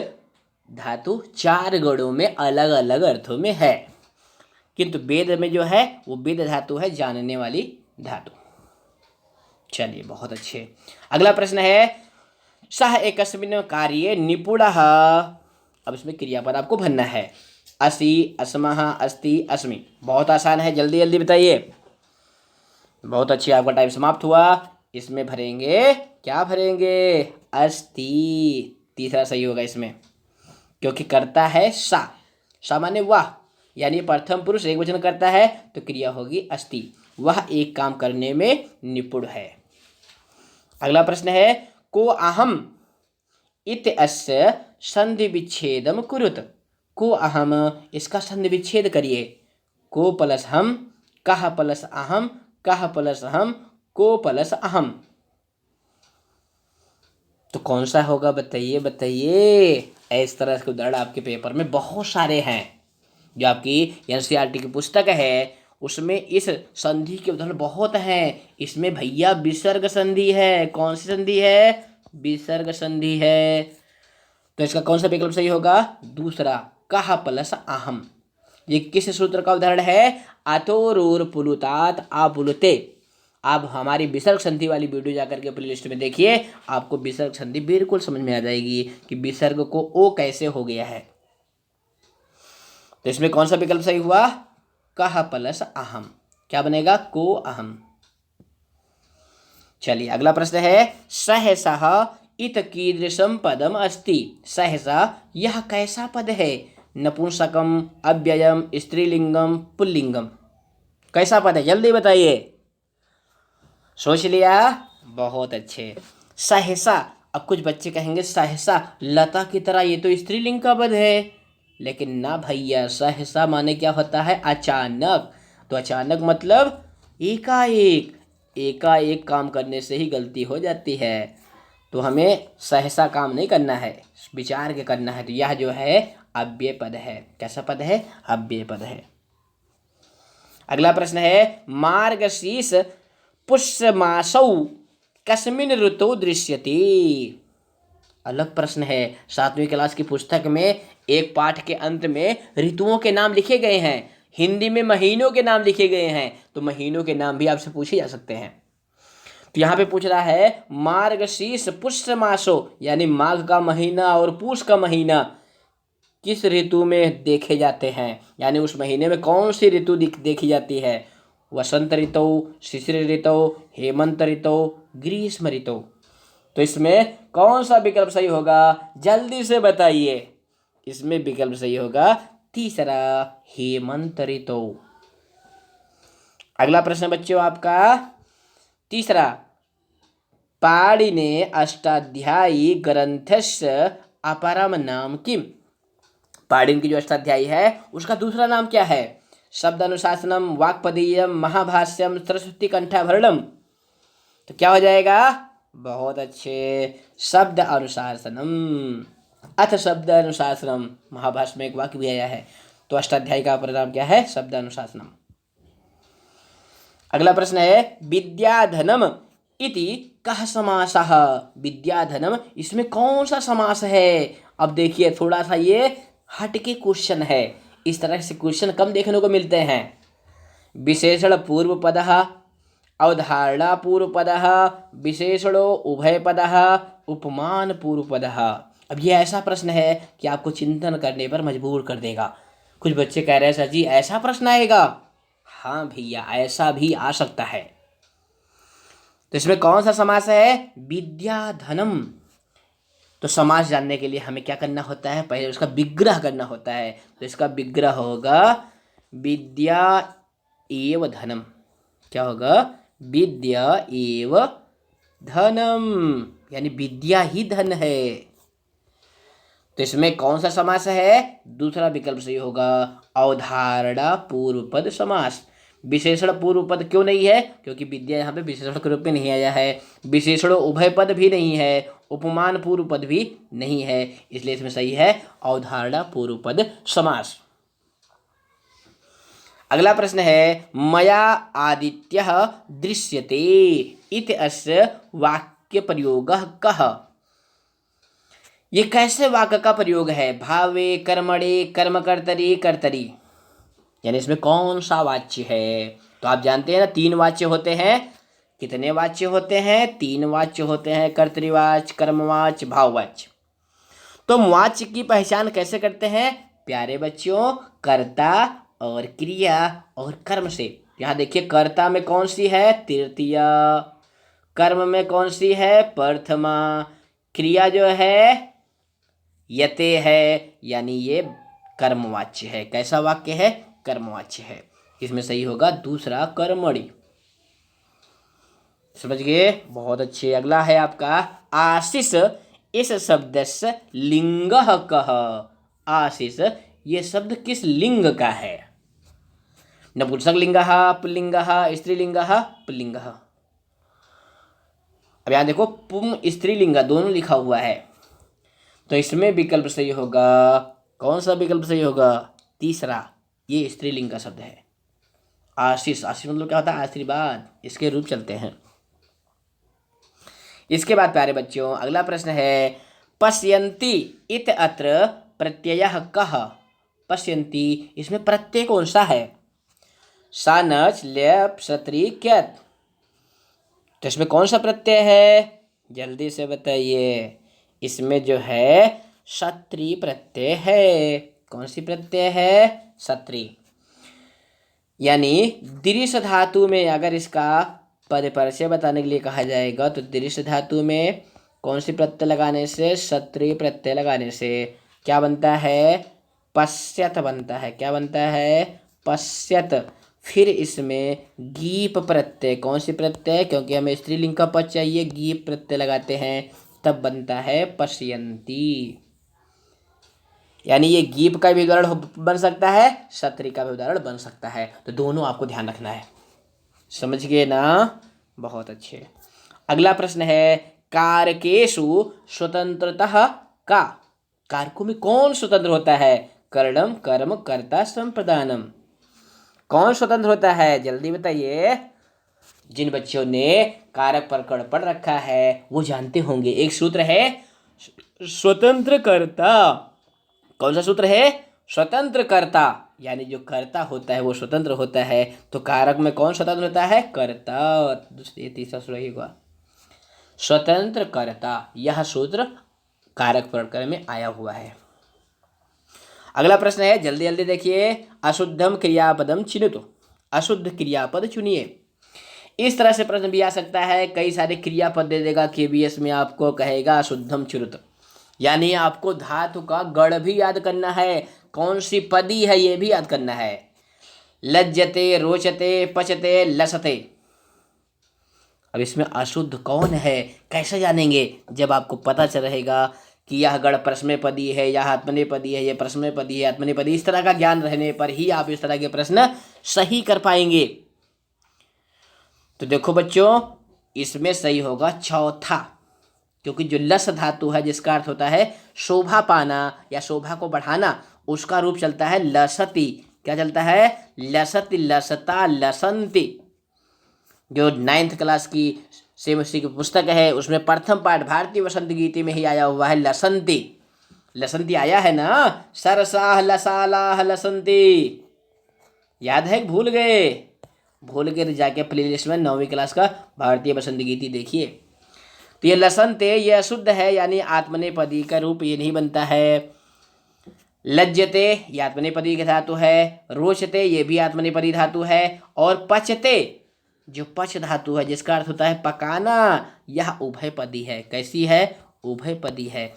धातु 4 गणों में अलग अलग अर्थों में है, किंतु वेद में जो है वो विद धातु है जानने वाली धातु। चलिए बहुत अच्छे। अगला प्रश्न है, सह एकस्मिन् कार्ये निपुणः। अब इसमें क्रियापद आपको भरना है, असि, अस्मः, अस्ति, अस्मि। बहुत आसान है, जल्दी जल्दी बताइए। बहुत अच्छी, आपका टाइम समाप्त हुआ। इसमें भरेंगे, क्या भरेंगे, अस्ति। तीसरा सही होगा इसमें, क्योंकि करता है सा, सा माने वह, यानी प्रथम पुरुष एक वचन करता है तो क्रिया होगी अस्ति। वह एक काम करने में निपुण है। अगला प्रश्न है, को अहम इत अस्य संधि विच्छेदम कुरुत। को अहम, इसका संधि विच्छेद करिए। को प्लस हम, कह प्लस अहम, कह प्लस हम, को प्लस अहम। तो कौन सा होगा बताइए बताइए। इस तरह के उदाहरण आपके पेपर में बहुत सारे हैं। जो आपकी एनसीईआरटी की पुस्तक है उसमें इस संधि के उदाहरण बहुत हैं। इसमें भैया विसर्ग संधि है। कौन सी संधि है, विसर्ग संधि है। तो इसका कौन सा विकल्प सही होगा, दूसरा, कह प्लस अहम। ये किस सूत्र का उदाहरण है, अतोरूर पुलुतात आपुलुते। आप हमारी विसर्ग संधि वाली वीडियो जाकर के प्लेलिस्ट में देखिए, आपको विसर्ग संधि बिल्कुल समझ में आ जाएगी कि विसर्ग को ओ कैसे हो गया है। तो इसमें कौन सा विकल्प सही हुआ? कह प्लस अहम, क्या बनेगा? को अहम। चलिए अगला प्रश्न है, सहसा इत कीदृशम पदम अस्ति। सहसा यह कैसा पद है? नपुंसकम, अव्ययम, स्त्रीलिंगम, पुल्लिंगम। कैसा पद है जल्दी बताइए। सोच लिया? बहुत अच्छे। सहसा, अब कुछ बच्चे कहेंगे सहसा लता की तरह, ये तो स्त्रीलिंग का पद है। लेकिन ना भैया, सहसा माने क्या होता है? अचानक। तो अचानक मतलब एकाएक, एकाएक काम करने से ही गलती हो जाती है। तो हमें सहसा काम नहीं करना है, विचार के करना है। तो यह जो है अव्यय पद है। कैसा पद है? अव्यय पद है। अगला प्रश्न है, मार्गशीर्ष पुष्यमासौ कस्मिन् ऋतौ दृश्यते। अलग प्रश्न है। 7वीं क्लास की पुस्तक में एक पाठ के अंत में ऋतुओं के नाम लिखे गए हैं, हिंदी में महीनों के नाम लिखे गए हैं। तो महीनों के नाम भी आपसे पूछे जा सकते हैं। तो यहाँ पे पूछ रहा है, मार्गशीर्ष पुष्यमासो यानी माघ का महीना और पूष का महीना किस ऋतु में देखे जाते हैं, यानी उस महीने में कौन सी ऋतु देखी जाती है? वसंत ऋतु, शिशिर ऋतु, हेमंत ऋतु, ग्रीष्म ऋतु। तो इसमें कौन सा विकल्प सही होगा? जल्दी से बताइए। इसमें विकल्प सही होगा तीसरा, हेमंत ऋतु। अगला प्रश्न बच्चों आपका तीसरा, पाणिने अष्टाध्यायी ग्रंथस्य अपरम नाम किम। पाणिनि की जो अष्टाध्यायी है उसका दूसरा नाम क्या है? शब्द अनुशासनम, वाक्पदीयम, महाभाष्यम, सरस्वती कंठाभरणम। तो क्या हो जाएगा? बहुत अच्छे, शब्द अनुशासनम। अथ शब्द अनुशासनम, महाभाष्य में एक वाक्य भी आया है। तो अष्टाध्यायी का परिणाम क्या है? शब्द अनुशासनम। अगला प्रश्न है, विद्याधनम इति कः समासः। विद्याधनम, इसमें कौन सा समास है? अब देखिए थोड़ा सा ये हटके क्वेश्चन है, इस तरह से क्वेश्चन कम देखने को मिलते हैं। विशेषण पूर्व पदः, अवधारणा पूर्व पदः, विशेषणो उभय पदः, उपमान पूर्व पदः। अब ये ऐसा प्रश्न है कि आपको चिंतन करने पर मजबूर कर देगा। कुछ बच्चे कह रहे हैं सर जी ऐसा प्रश्न आएगा? हाँ भैया, ऐसा भी आ सकता है। तो इसमें कौन सा समास है? विद्याधनम। तो समास जानने के लिए हमें क्या करना होता है? पहले उसका विग्रह करना होता है। तो इसका विग्रह होगा विद्या एव धनम। क्या होगा? विद्या एव धनम, यानी विद्या ही धन है। तो इसमें कौन सा समास है? दूसरा विकल्प सही होगा, अवधारणा पूर्व पद समास। विशेषण पूर्व पद क्यों नहीं है? क्योंकि विद्या यहाँ पे विशेषण के रूप में नहीं आया है। विशेषण उभय पद भी नहीं है, उपमान पूर्व पद भी नहीं है, इसलिए इसमें सही है अवधारणा पूर्व पद समास। अगला प्रश्न है, मया आदित्यः दृश्यते इति अस्य वाक्य प्रयोगः कः। ये कैसे वाक्य का प्रयोग है? भावे, कर्मणे, कर्मकर्तरि, कर्तरि, यानी इसमें कौन सा वाच्य है? तो आप जानते हैं ना 3 वाच्य होते हैं। कितने वाच्य होते हैं? 3 वाच्य होते हैं, कर्तृवाच्य, कर्मवाच्य, भाववाच्य। तो वाच्य की पहचान कैसे करते हैं प्यारे बच्चों? कर्ता और क्रिया और कर्म से। यहाँ देखिए, कर्ता में कौन सी है? तृतीया। कर्म में कौन सी है? प्रथमा। क्रिया जो है यते है, यानी ये कर्मवाच्य है। कैसा वाक्य है? कर्मवाच्य है। इसमें सही होगा दूसरा, कर्मणि। समझ गए? बहुत अच्छे। अगला है आपका आशीष इस शब्द से लिंग कह। आशीष ये शब्द किस लिंग का है? नपुंसक लिंग, पुल्लिंग, स्त्रीलिंग, पुल्लिंग। अब यहाँ देखो पुम स्त्रीलिंग दोनों लिखा हुआ है। तो इसमें विकल्प सही होगा, कौन सा विकल्प सही होगा? तीसरा, ये स्त्रीलिंग का शब्द है। आशीष, आशीष मतलब क्या होता है? आशीर्वाद, इसके रूप चलते हैं। इसके बाद प्यारे बच्चों अगला प्रश्न है, पश्यन्ति इत अत्र प्रत्ययः कः। पश्यन्ति, इसमें प्रत्यय कौन सा है? सानच, लेप, सत्री, क्यत। तो इसमें कौन सा प्रत्यय है, जल्दी से बताइए। इसमें जो है क्षत्रिय प्रत्यय है। कौन सी प्रत्यय है, क्षत्रिय। यानी दृश्य धातु में अगर इसका पद परिचय बताने के लिए कहा जाएगा तो दृश्य धातु में कौन सी प्रत्यय लगाने से, क्षत्रिय प्रत्यय लगाने से क्या बनता है, पश्यत बनता है। क्या बनता है, पश्यत। फिर इसमें गीप प्रत्यय, कौन सी प्रत्यय, क्योंकि हमें स्त्रीलिंग का पद चाहिए, गीप प्रत्यय लगाते हैं तब बनता है पश्यन्ति। यानी ये गीप का भी उदाहरण बन सकता है, क्षत्रिय का भी उदाहरण बन सकता है। तो दोनों आपको ध्यान रखना है, समझ गए ना, बहुत अच्छे। अगला प्रश्न है, कारकेषु स्वतंत्रतः का, कारकों में कौन स्वतंत्र होता है, करणम कर्म कर्ता संप्रदानम। कौन स्वतंत्र होता है, जल्दी बताइए। जिन बच्चों ने कारक प्रकरण पढ़ रखा है वो जानते होंगे, एक सूत्र है स्वतंत्र कर्ता। कौन सा सूत्र है, स्वतंत्र कर्ता। यानी जो कर्ता होता है वो स्वतंत्र होता है। तो कारक में कौन स्वतंत्र होता है, कर्ता। दूसरी तीसरा सूत्र होगा स्वतंत्र कर्ता। यह सूत्र कारक प्रकरण में आया हुआ है। अगला प्रश्न है, जल्दी जल्दी देखिए। अशुद्धम क्रियापदम चिन्हित, अशुद्ध क्रियापद चुनिए। इस तरह से प्रश्न भी आ सकता है, कई सारे क्रियापद दे देगा केबीएस में, आपको कहेगा अशुद्धम चुरुत। यानी आपको धातु का गण भी याद करना है, कौन सी पदी है ये भी याद करना है। लज्जते, रोचते, पचते, लसते। अब इसमें अशुद्ध कौन है कैसे जानेंगे, जब आपको पता चल रहेगा कि यह गण प्रश्नपदी है, यह आत्मनेपदी है, यह प्रश्नपदी है, आत्मनेपदी। इस तरह का ज्ञान रहने पर ही आप इस तरह के प्रश्न सही कर पाएंगे। तो देखो बच्चों, इसमें सही होगा चौथा, क्योंकि जो लस धातु है जिसका अर्थ होता है शोभा पाना या शोभा को बढ़ाना, उसका रूप चलता है लसति। क्या चलता है, लसति, लसता, लसंति। जो 9th क्लास की सेमेस्ट्री की पुस्तक है उसमें प्रथम पाठ भारतीय वसंत गीति में ही आया हुआ है लसंति। लसंति आया है ना, सरसाह लसालाह लसंति। याद है, भूल गए, भूल गए तो जाके प्लेलिस्ट में 9वीं क्लास का भारतीय वसंत गीति देखिए। तो ये लसंते ये अशुद्ध है, यानी आत्मनेपदी का रूप ये नहीं बनता है। लज्जते ये आत्मनेपदी का धातु है, रोचते ये भी आत्मनेपदी धातु है, और पचते जो पच धातु है जिसका अर्थ होता है पकाना, यह उभयपदी है। कैसी है, उभयपदी है।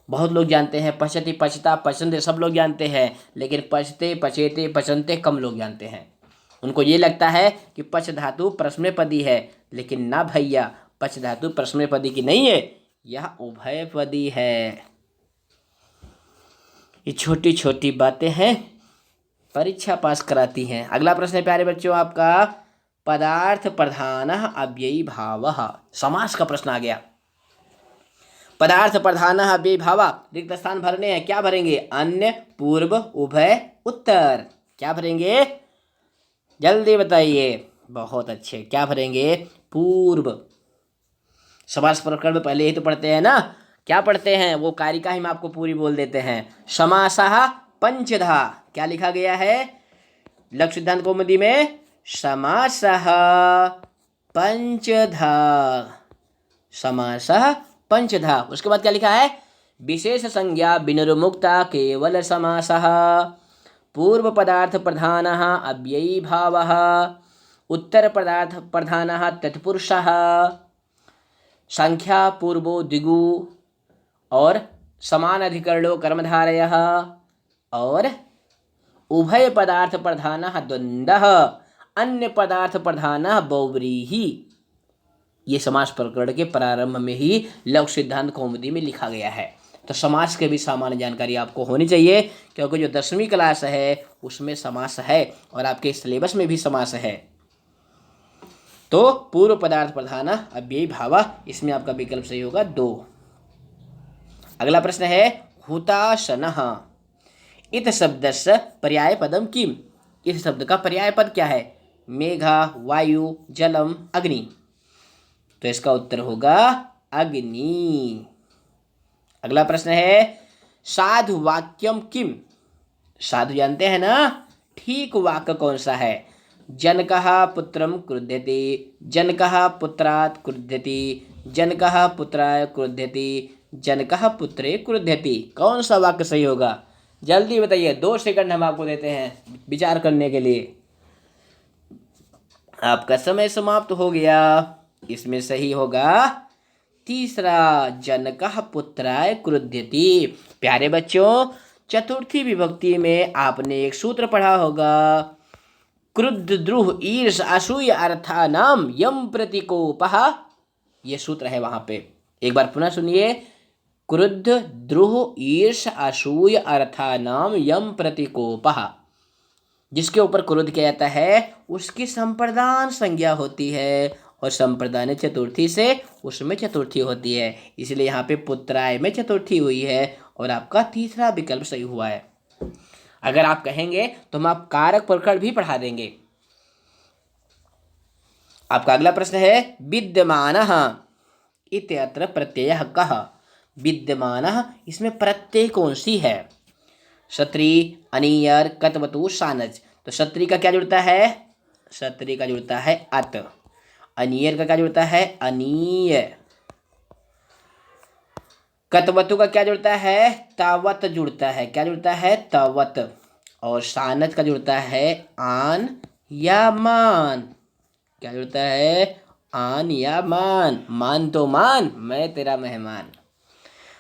बहुत लोग जानते हैं पचती, पचता, पचंते सब लोग जानते हैं, लेकिन पचते, पचेते, पचनते कम लोग जानते हैं। उनको ये लगता है कि पच धातु प्रश्नपदी है, लेकिन ना भैया, पच धातु प्रश्नपदी की नहीं है, यह उभयपदी है। ये छोटी छोटी बातें हैं, परीक्षा पास कराती हैं। अगला प्रश्न है प्यारे बच्चों आपका, पदार्थ प्रधानः अव्ययी भावः। समास का प्रश्न आ गया। पदार्थ प्रधानः अव्ययी भावः, रिक्त स्थान भरने हैं, क्या भरेंगे, अन्य, पूर्व, उभय, उत्तर। क्या भरेंगे, जल्दी बताइए। बहुत अच्छे, क्या भरेंगे, पूर्व। समास प्रकरण में पहले ही तो पढ़ते हैं ना, क्या पढ़ते हैं, वो कारिका ही में आपको पूरी बोल देते हैं। समासः पंचधा, क्या लिखा गया है लघु सिद्धांत कौमुदी में, समासः पंचधा, समासः पंचधा। उसके बाद क्या लिखा है, विशेष संज्ञा विनिर्मुक्ता केवल समासः, पूर्व पदार्थ प्रधानः अव्ययी भावः, उत्तर पदार्थ प्रधानः तत्पुरुषः, संख्या पूर्वो द्विगु, और समान अधिकरणो कर्मधारयः, और उभय पदार्थ प्रधानः द्वंद्वः, अन्य पदार्थ प्रधानः बहुव्रीहि। ये समास प्रकरण के प्रारंभ में ही लघु सिद्धांत कौमुदी में लिखा गया है। तो समास के भी सामान्य जानकारी आपको होनी चाहिए, क्योंकि जो 10वीं क्लास है उसमें समास है और आपके सिलेबस में भी समास है। तो पूर्व पदार्थ प्रधान अव्ययी भाव, इसमें आपका विकल्प सही होगा 2। अगला प्रश्न है, हुताशनः इत शब्दस्य पर्याय पदम किम। इस शब्द का पर्याय पद क्या है, मेघा, वायु, जलम, अग्नि। तो इसका उत्तर होगा अग्नि। अगला प्रश्न है, साधु वाक्यम किम। साधु जानते हैं ना, ठीक वाक्य कौन सा है। जनकः पुत्रं क्रुध्यति, जनकः पुत्रात् क्रुध्यति, जनकः पुत्राय क्रुध्यति, जनकः पुत्रे क्रुध्यति। कौन सा वाक्य सही होगा? जल्दी बताइए, 2 सेकंड हम आपको देते हैं विचार करने के लिए। आपका समय समाप्त हो गया। इसमें सही होगा तीसरा, जनकः पुत्राय क्रुध्यति। प्यारे बच्चों, चतुर्थी विभक्ति में आपने एक सूत्र पढ़ा होगा, क्रुद्ध द्रुह ईर्ष असूय अर्थानाम यम प्रतिकोपः। ये सूत्र है वहां पे, एक बार पुनः सुनिए। क्रुद्ध द्रुह ईर्ष असूय अर्थानाम यम प्रतिकोपः। जिसके ऊपर क्रोध किया जाता है उसकी संप्रदान संज्ञा होती है, और संप्रदान चतुर्थी से उसमें चतुर्थी होती है, इसलिए यहाँ पे पुत्राय में चतुर्थी हुई है और आपका तीसरा विकल्प सही हुआ है। अगर आप कहेंगे तो हम आप कारक प्रकरण भी पढ़ा देंगे। आपका अगला प्रश्न है, विद्यमानः इत्यत्र प्रत्ययः कः। विद्यमानः, इसमें प्रत्यय कौन सी है? क्षत्री, अनियर, कतवतु, सानज। तो क्षत्री का क्या जुड़ता है? क्षत्री का जुड़ता है अत। अनियर का क्या जुड़ता है? अनीय। कतवतु का क्या जुड़ता है? तावत जुड़ता है। क्या जुड़ता है? तावत। और सानज का जुड़ता है आन या मान। क्या जुड़ता है? आन या मान। मान तो मान, मैं तेरा मेहमान।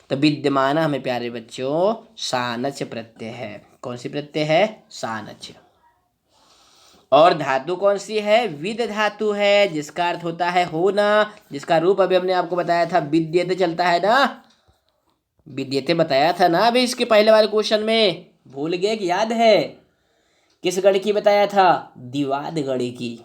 तो विद्यमान हमें प्यारे बच्चों सानच प्रत्यय है। कौन सी प्रत्यय है? सानच। और धातु कौन सी है? विद धातु है, जिसका अर्थ होता है होना, जिसका रूप अभी हमने आपको बताया था, विद्यते चलता है ना, विद्यते बताया था ना अभी इसके पहले वाले क्वेश्चन में। भूल गए कि याद है? किस गण की बताया था? दिवाद गण की।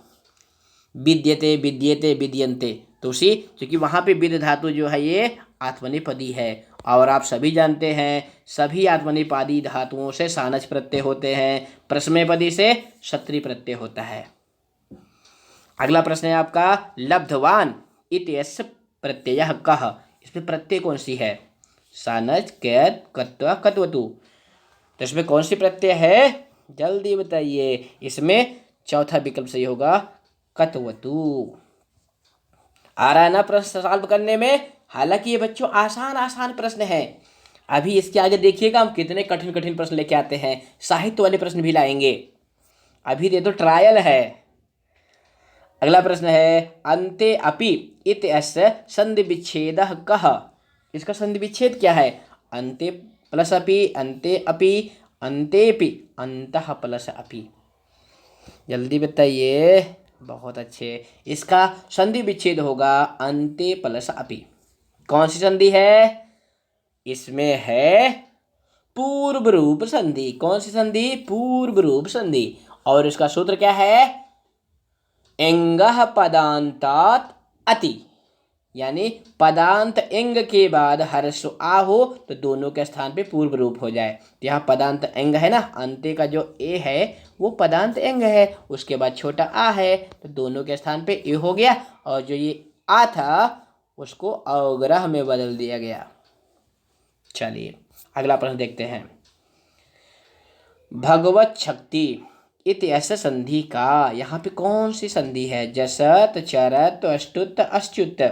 विद्यते, विद्यते, विद्यन्ते। तो उसी, क्योंकि वहां पे विद धातु जो है ये आत्मनेपदी है, और आप सभी जानते हैं सभी आत्मनेपदी धातुओं से सानच प्रत्यय होते हैं, प्रश्मेपदी से क्षत्रि प्रत्यय होता है। अगला प्रश्न है आपका, लब्धवान इत्यस्य प्रत्ययः कः। इसमें प्रत्यय कौन सी है? सानच, कैत, कत्वा, कत्वतु। तो इसमें कौन सी प्रत्यय है? जल्दी बताइए। इसमें चौथा विकल्प सही होगा, कत्वतु। आ रहा है ना प्रश्न सॉल्व करने में? हालांकि ये बच्चों आसान आसान प्रश्न है। अभी इसके आगे देखिएगा हम कितने कठिन कठिन प्रश्न लेके आते हैं, साहित्य वाले प्रश्न भी लाएंगे। अभी दे तो ट्रायल है। अगला प्रश्न है, अन्ते अपि इत्यस्य संधि विच्छेदः कः। इसका संधि विच्छेद क्या है? अन्ते प्लस अपि, अन्ते अपि, अन्तेपि, अंतः प्लस अपि। जल्दी बताइए। बहुत अच्छे। इसका संधि विच्छेद होगा अन्ते प्लस अपि। कौन सी संधि है? इसमें है पूर्व रूप संधि। कौन सी संधि? पूर्व रूप संधि। और इसका सूत्र क्या है? एंगः पदांतात अति, यानी पदांत एंग के बाद हर्ष आ हो तो दोनों के स्थान पे पूर्व रूप हो जाए। तो यहाँ पदांत एंग है ना, अंत्य का जो ए है वो पदांत एंग है, उसके बाद छोटा आ है, तो दोनों के स्थान पे ए हो गया, और जो ये आ था उसको अवग्रह में बदल दिया गया। चलिए अगला प्रश्न देखते हैं। भगवत शक्ति इत्यस्य संधि का, यहाँ पे कौन सी संधि है? जसत, चरत, अष्टुत, अच्युत।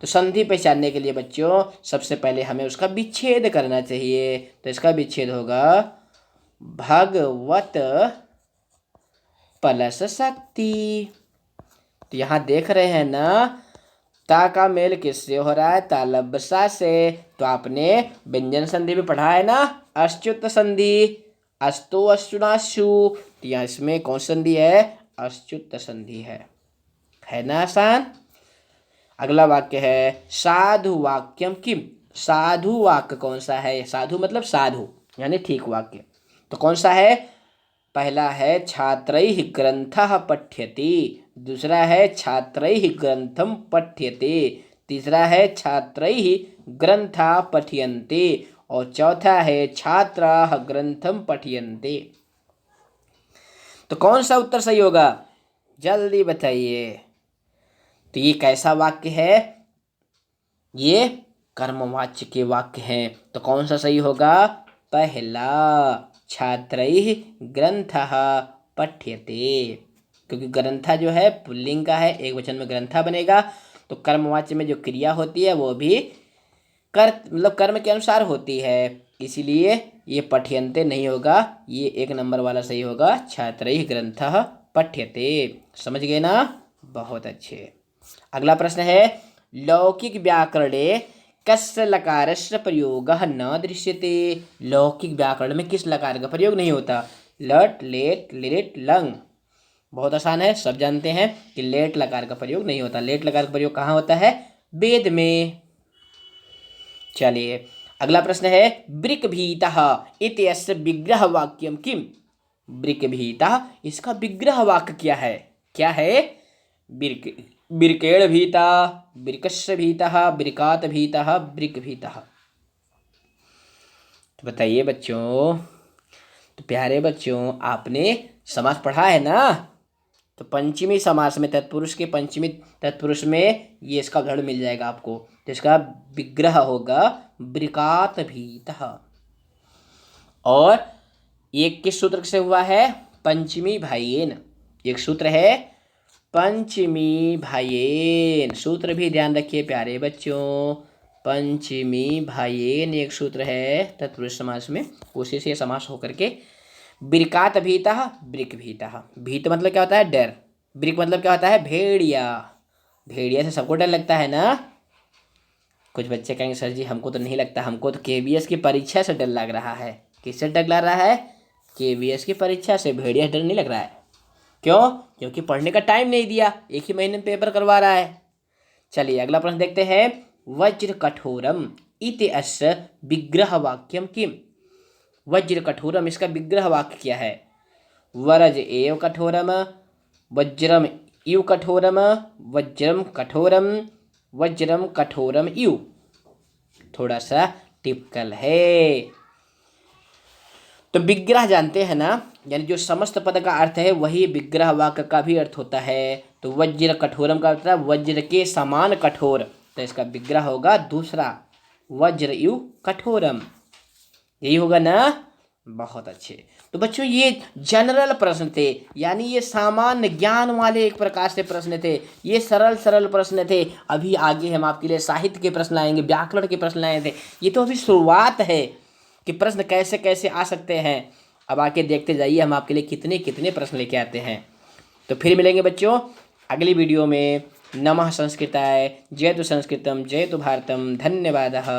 तो संधि पहचानने के लिए बच्चों सबसे पहले हमें उसका विच्छेद करना चाहिए। तो इसका विच्छेद होगा भगवत प्लस शक्ति। तो यहाँ देख रहे हैं ना, ता का मेल किससे हो रहा है? तालब्सा से। तो आपने व्यंजन संधि भी पढ़ा है ना, अच्युत संधि, अस्तु अश्वनाशु। तो यहाँ इसमें कौन संधि है? अच्युत संधि है ना आसान। अगला वाक्य है, साधु वाक्यम किम। साधु वाक्य कौन सा है? साधु मतलब साधु यानी ठीक वाक्य। तो कौन सा है? पहला है छात्रैः ग्रंथः पठ्यते, दूसरा है छात्रैः ग्रंथम पठ्यते, तीसरा है छात्रैः ग्रंथा पठ्यन्ते, और चौथा है छात्राः ग्रंथम पठ्यन्ते। तो कौन सा उत्तर सही होगा? जल्दी बताइए। तो ये कैसा वाक्य है? ये कर्मवाच्य के वाक्य हैं। तो कौन सा सही होगा? पहला, छात्रैः ग्रंथः पठ्यते। क्योंकि ग्रंथा जो है पुल्लिंग का है, एक वचन में ग्रंथा बनेगा, तो कर्मवाच्य में जो क्रिया होती है वो भी कर्म के अनुसार होती है, इसीलिए ये पठ्यन्ते नहीं होगा, ये 1 नंबर वाला सही होगा, छात्रैः ग्रंथः पठ्यते। समझ गए ना? बहुत अच्छे। अगला प्रश्न है, लौकिक व्याकरणे कस्य लकारस्य प्रयोगः न दृश्यते। लौकिक व्याकरण में किस लकार का प्रयोग नहीं होता? लट, लेट, लिट, लंग। बहुत आसान है, सब जानते हैं कि लेट लकार का प्रयोग नहीं होता। लेट लकार का प्रयोग कहाँ होता है? वेद में। चलिए अगला प्रश्न है, वृकभीतः इत्यस्य विग्रह वाक्यम किम। वृकभीतः, इसका विग्रह वाक्य क्या है? क्या है? वृकेण भीता, वृकस्य भीतः, वृकात भीतः, वृक भीतः। तो बताइए बच्चों, तो प्यारे बच्चों, आपने समास पढ़ा है ना? तो पंचमी समास में तत्पुरुष के पंचमी तत्पुरुष में ये इसका उदाहरण मिल जाएगा आपको। तो इसका विग्रह होगा वृकात भीतः। और ये किस सूत्र से हुआ है? पंचमी भाइयेन। एक सूत्र है पंचमी भाइयेन, सूत्र भी ध्यान रखिए प्यारे बच्चों। पंचमी भाइयेन एक सूत्र है तत्पुरुष समास में, उसी से समास होकर के वृकात भीतः, वृक भीतः। भीत मतलब क्या होता है? डर। वृक मतलब क्या होता है? भेड़िया। भेड़िया से सबको डर लगता है ना? कुछ बच्चे कहेंगे सर जी हमको तो नहीं लगता, हमको तो केवीएस की परीक्षा से डर लग रहा है। किससे डर लग रहा है? केवीएस की परीक्षा से। भेड़िया डर नहीं लग रहा है। क्यों? क्योंकि पढ़ने का टाइम नहीं दिया, एक ही महीने में पेपर करवा रहा है। चलिए अगला प्रश्न देखते हैं, वज्र कठोरम इति अस्य विग्रह वाक्यम किम। वज्र कठोरम, इसका विग्रह वाक्य क्या है? वरज एव कठोरम, वज्रम इव कठोरम, वज्रम कठोरम, वज्रम कठोरम इव। थोड़ा सा टिपिकल है। तो विग्रह जानते हैं ना, यानी जो समस्त पद का अर्थ है वही विग्रह वाक्य का भी अर्थ होता है। तो वज्र कठोरम का अर्थ है वज्र के समान कठोर, तो इसका विग्रह होगा दूसरा, वज्र इव कठोरम। यही होगा ना? बहुत अच्छे। तो बच्चों ये जनरल प्रश्न थे, यानी ये सामान्य ज्ञान वाले एक प्रकार से प्रश्न थे, ये सरल सरल प्रश्न थे। अभी आगे हम आपके लिए साहित्य के प्रश्न लाएंगे, व्याकरण के प्रश्न लाए थे। ये तो अभी शुरुआत है कि प्रश्न कैसे कैसे आ सकते हैं। अब आके देखते जाइए हम आपके लिए कितने कितने प्रश्न लेके आते हैं। तो फिर मिलेंगे बच्चों अगली वीडियो में। नमः संस्कृताय, जयतु संस्कृतम, जयतु भारतम। धन्यवादः।